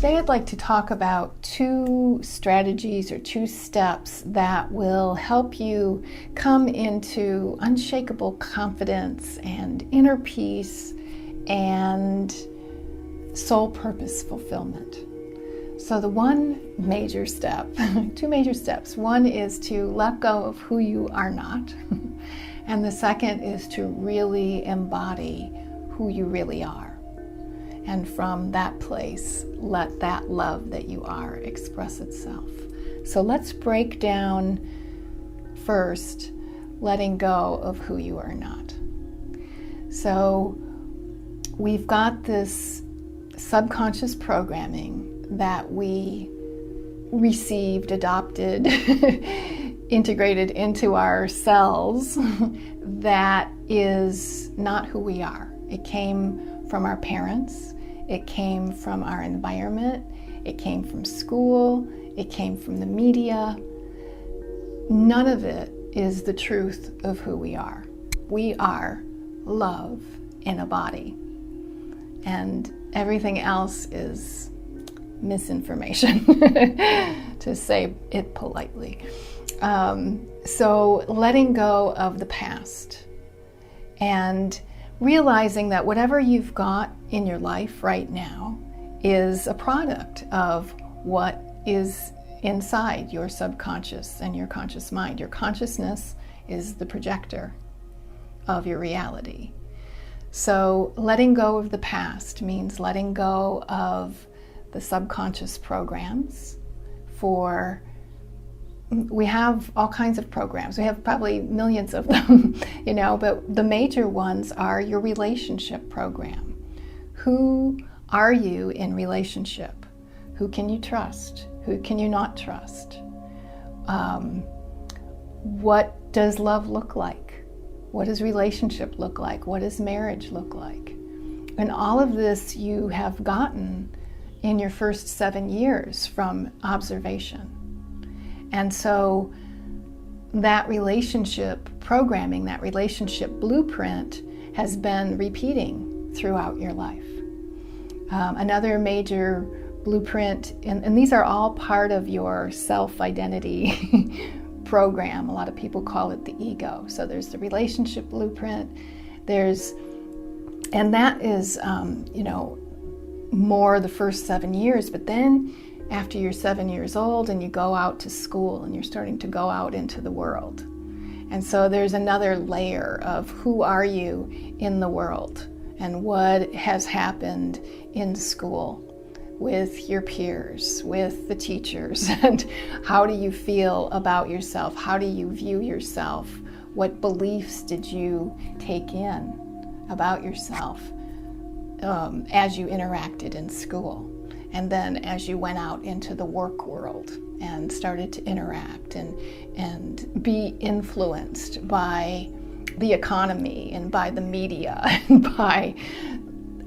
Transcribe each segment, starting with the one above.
today I'd like to talk about 2 strategies or 2 steps that will help you come into unshakable confidence and inner peace and soul purpose fulfillment. So the one major step, 2 major steps. One is to let go of who you are not. And the second is to really embody who you really are. And from that place, let that love that you are express itself. So let's break down first, letting go of who you are not. So we've got this subconscious programming that we received, adopted, integrated into our cells that is not who we are. It came from our parents, it came from our environment, it came from school, it came from the media. None of it is the truth of who we are. We are love in a body, and everything else is misinformation, to say it politely. So letting go of the past and realizing that whatever you've got in your life right now is a product of what is inside your subconscious and your conscious mind. Your consciousness is the projector of your reality. So letting go of the past means letting go of the subconscious programs. We have all kinds of programs. We have probably millions of them, but the major ones are your relationship program. Who are you in relationship? Who can you trust? Who can you not trust? What does love look like? What does relationship look like? What does marriage look like? And all of this you have gotten in your first 7 years from observation. And so that relationship programming, that relationship blueprint has been repeating throughout your life. Another major blueprint, and these are all part of your self-identity program. A lot of people call it the ego. So there's the relationship blueprint, and that is, more the first 7 years, but then after you're 7 years old and you go out to school and you're starting to go out into the world. And so there's another layer of who are you in the world and what has happened in school with your peers, with the teachers, and how do you feel about yourself? How do you view yourself? What beliefs did you take in about yourself as you interacted in school? And then as you went out into the work world and started to interact and be influenced by the economy and by the media and by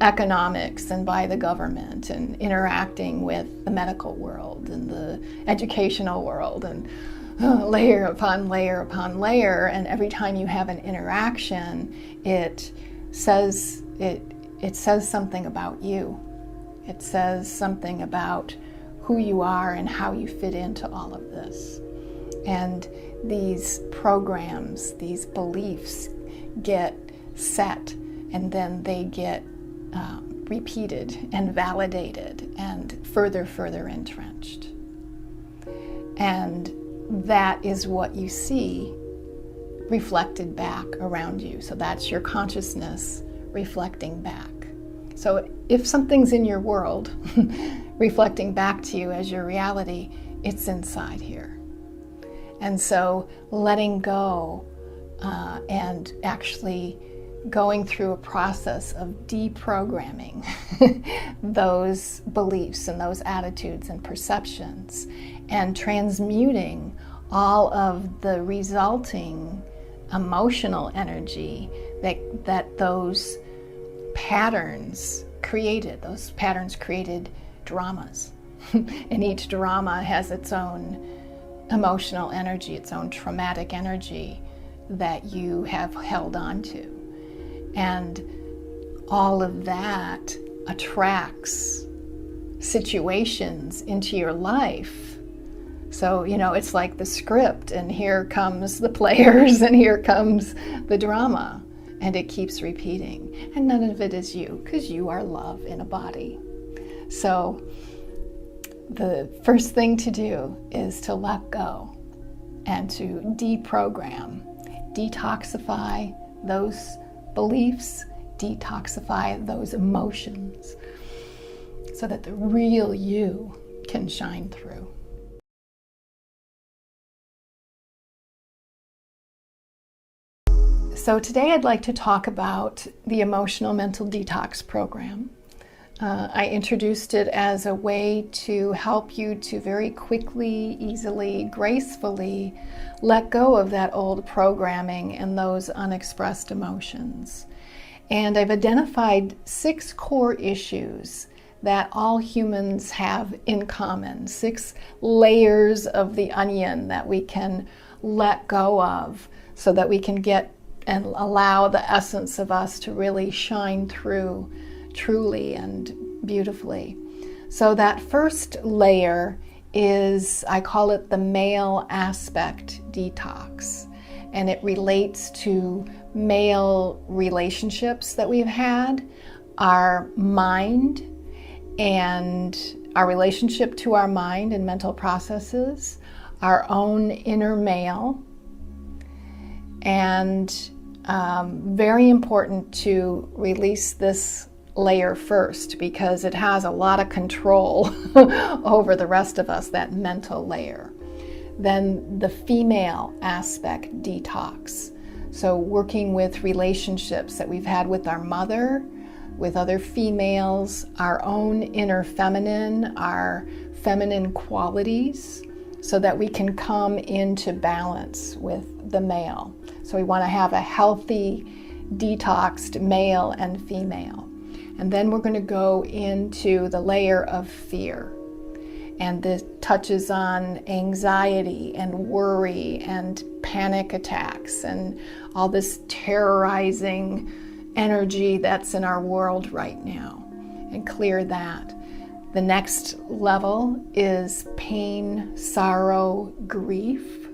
economics and by the government, and interacting with the medical world and the educational world, and layer upon layer upon layer. And every time you have an interaction, it says something about you. It says something about who you are and how you fit into all of this. And these programs, these beliefs get set, and then they get repeated and validated and further entrenched. And that is what you see reflected back around you. So that's your consciousness reflecting back. So if something's in your world reflecting back to you as your reality, it's inside here. And so letting go and actually going through a process of deprogramming those beliefs and those attitudes and perceptions, and transmuting all of the resulting emotional energy that those patterns created. Those patterns created dramas. And each drama has its own emotional energy, its own traumatic energy that you have held on to. And all of that attracts situations into your life. So, it's like the script, and here comes the players, and here comes the drama, and it keeps repeating. And none of it is you, because you are love in a body. So the first thing to do is to let go and to deprogram, detoxify those beliefs, detoxify those emotions, so that the real you can shine through. So today I'd like to talk about the Emotional Mental Detox Program. I introduced it as a way to help you to very quickly, easily, gracefully let go of that old programming and those unexpressed emotions. And I've identified 6 core issues that all humans have in common, 6 layers of the onion that we can let go of so that we can get and allow the essence of us to really shine through truly and beautifully. So that first layer is, I call it the male aspect detox. And it relates to male relationships that we've had, our mind, and our relationship to our mind and mental processes, our own inner male, and very important to release this layer first, because it has a lot of control over the rest of us, that mental layer. Then the female aspect detox. So working with relationships that we've had with our mother, with other females, our own inner feminine, our feminine qualities, so that we can come into balance with the male. So we want to have a healthy, detoxed male and female. And then we're going to go into the layer of fear. And this touches on anxiety and worry and panic attacks and all this terrorizing energy that's in our world right now, and clear that. The next level is pain, sorrow, grief.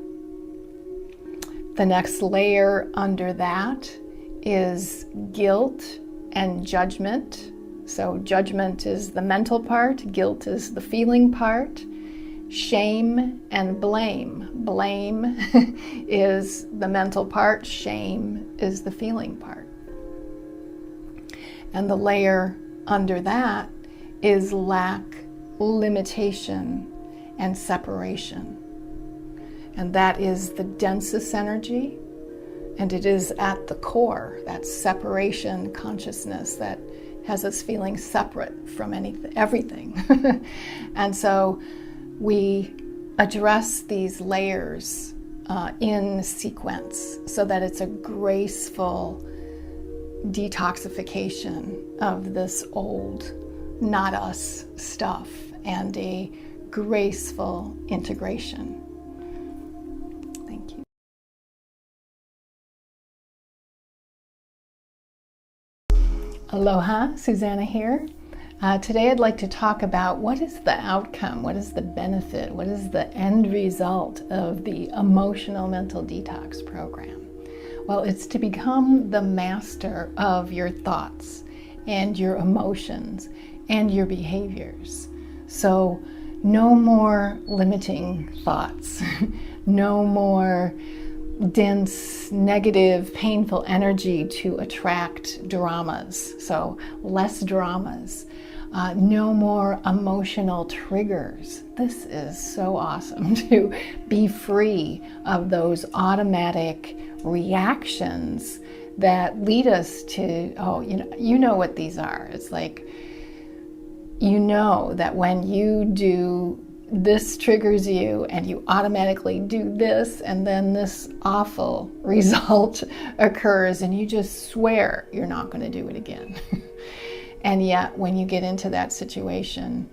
The next layer under that is guilt and judgment. So judgment is the mental part, guilt is the feeling part. Shame and blame. Blame is the mental part, shame is the feeling part. And the layer under that is lack, limitation, and separation. And that is the densest energy, and it is at the core, that separation consciousness that has us feeling separate from everything. And so we address these layers in sequence so that it's a graceful detoxification of this old, not us stuff, and a graceful integration. Thank you. Aloha, Susanna here. Today I'd like to talk about what is the outcome, what is the benefit, what is the end result of the Emotional Mental Detox Program. Well, it's to become the master of your thoughts and your emotions and your behaviors. So no more limiting thoughts, no more dense, negative, painful energy to attract dramas. So less dramas. No more emotional triggers. This is so awesome to be free of those automatic reactions that lead us to, you know what these are. It's like, you know that when you do this triggers you and you automatically do this, and then this awful result occurs and you just swear you're not going to do it again. And yet when you get into that situation,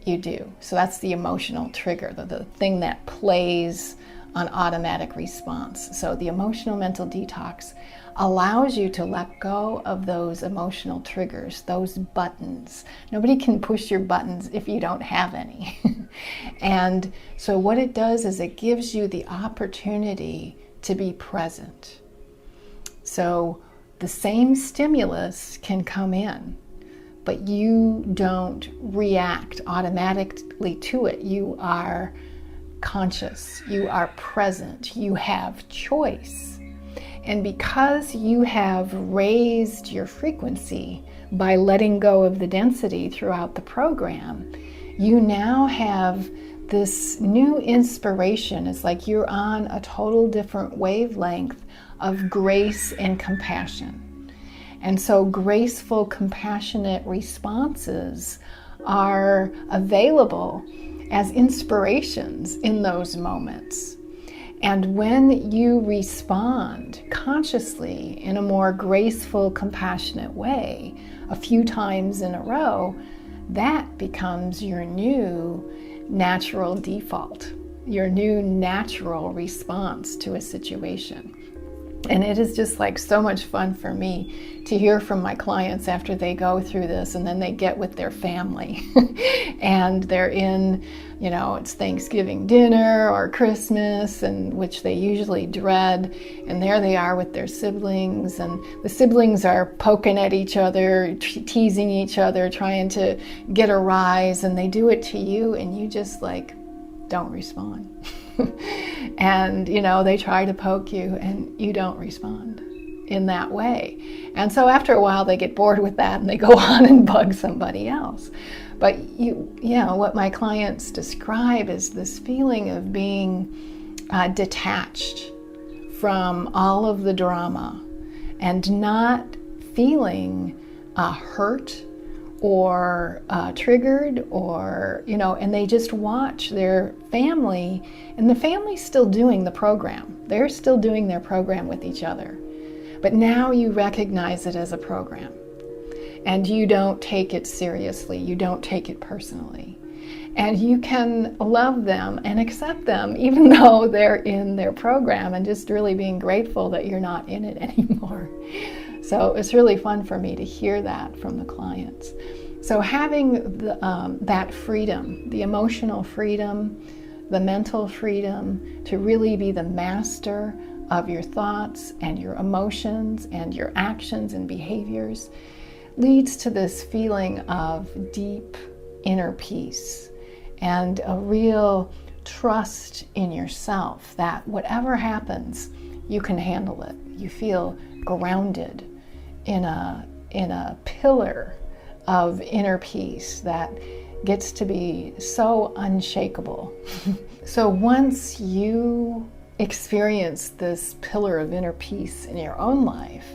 you do. So that's the emotional trigger, the thing that plays on automatic response. So the Emotional Mental Detox allows you to let go of those emotional triggers, those buttons. Nobody can push your buttons if you don't have any. And so what it does is it gives you the opportunity to be present. So the same stimulus can come in, but you don't react automatically to it. You are conscious, you are present, you have choice. And because you have raised your frequency by letting go of the density throughout the program, you now have this new inspiration. It's like you're on a total different wavelength of grace and compassion. And so graceful, compassionate responses are available as inspirations in those moments. And when you respond consciously in a more graceful, compassionate way a few times in a row, that becomes your new natural default, your new natural response to a situation. And it is just like so much fun for me to hear from my clients after they go through this, and then they get with their family and they're in, it's Thanksgiving dinner or Christmas, and which they usually dread, and there they are with their siblings, and the siblings are poking at each other, teasing each other, trying to get a rise, and they do it to you, and you just don't respond. And they try to poke you and you don't respond in that way. And so after a while they get bored with that and they go on and bug somebody else. But what my clients describe is this feeling of being detached from all of the drama and not feeling hurt or triggered, or and they just watch their family, and the family's still doing the program. They're still doing their program with each other, but now you recognize it as a program, and you don't take it seriously, you don't take it personally, and you can love them and accept them even though they're in their program, and just really being grateful that you're not in it anymore. So it's really fun for me to hear that from the clients. So having that freedom, the emotional freedom, the mental freedom to really be the master of your thoughts and your emotions and your actions and behaviors leads to this feeling of deep inner peace and a real trust in yourself that whatever happens, you can handle it. You feel grounded in a pillar of inner peace that gets to be so unshakable. So once you experience this pillar of inner peace in your own life,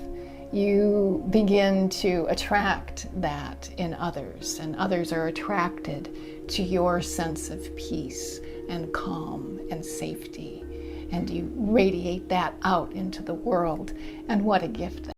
you begin to attract that in others, and others are attracted to your sense of peace and calm and safety, and you radiate that out into the world, and what a gift that